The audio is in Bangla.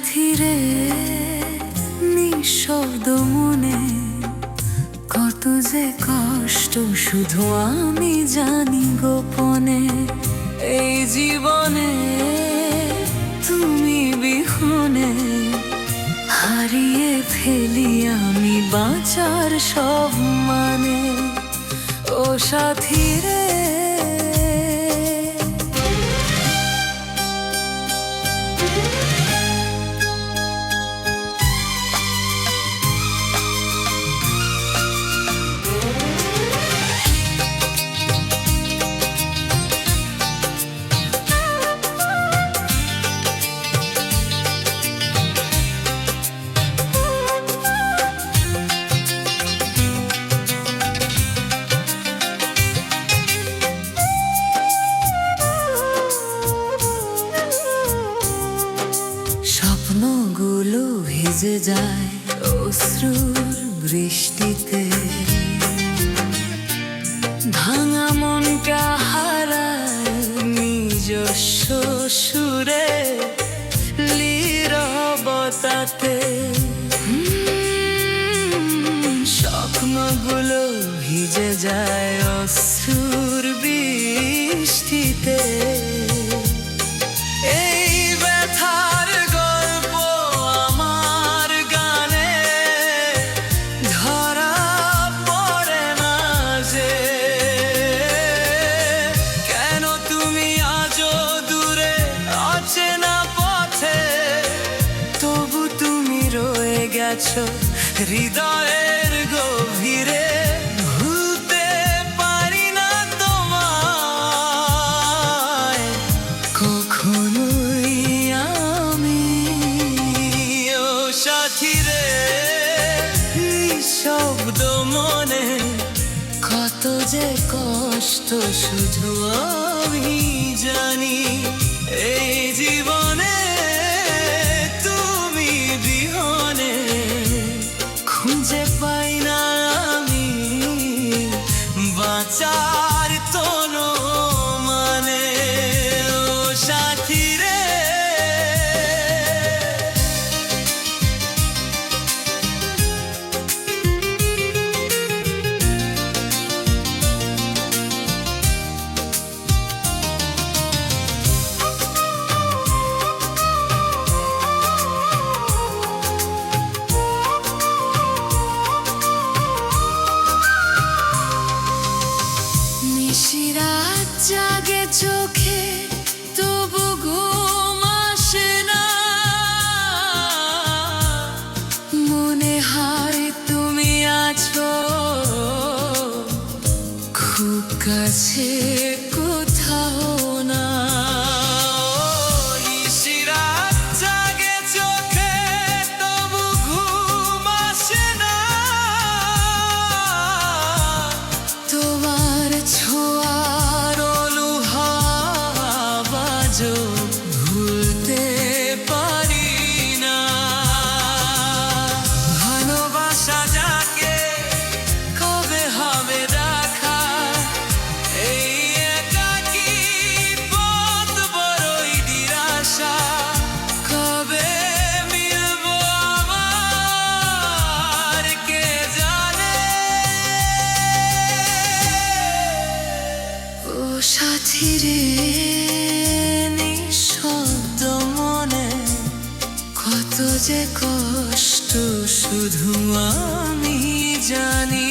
সাথী রে নিঃশব্দ মনে কত যে কষ্ট শুধু আমি জানি গোপনে। এই জীবনে তুমি বিহনে হারিয়ে ফেলি আমি বাঁচার সব মানে। ও সাথী রে স্বপ্নগুলো ভিজে যায় অশ্রুর বৃষ্টিতে, ভাঙা মনটা হারায় নিজস্ব সুরে নীরবতাতে। স্বপ্নগুলো ভিজে যায় অশ্রুর বৃষ্টিতে, হৃদয়ের গভীরে ভুলতে পারি না তোমায় কখনোই আমি। ও সাথী রে নিঃশব্দ মনে কত যে কষ্ট শুধু আমি জানি। এই জীবনে খুঁজে পাই না আমি বাঁচার তোনো মানে। ও সাথী রে নিশিরাত জাগে চোখে তবু ঘুম আসে না, মনে হয় তুমি আছো খুব কাছে কোথাও না। নিশিরাত জাগে চোখে তবু ঘুম আসে না, তোমার ছোঁয়ার অনুভব আজও ভুলতে পারি না। ভালোবাসা যাকে কবে হবে দেখা, এই একাকী পথ বড়ই নিরাশা। কবে মিলবো আবার কে জানে। ও সাথী রে নিঃশব্দ মনে কত যে কষ্ট শুধু আমি জানি।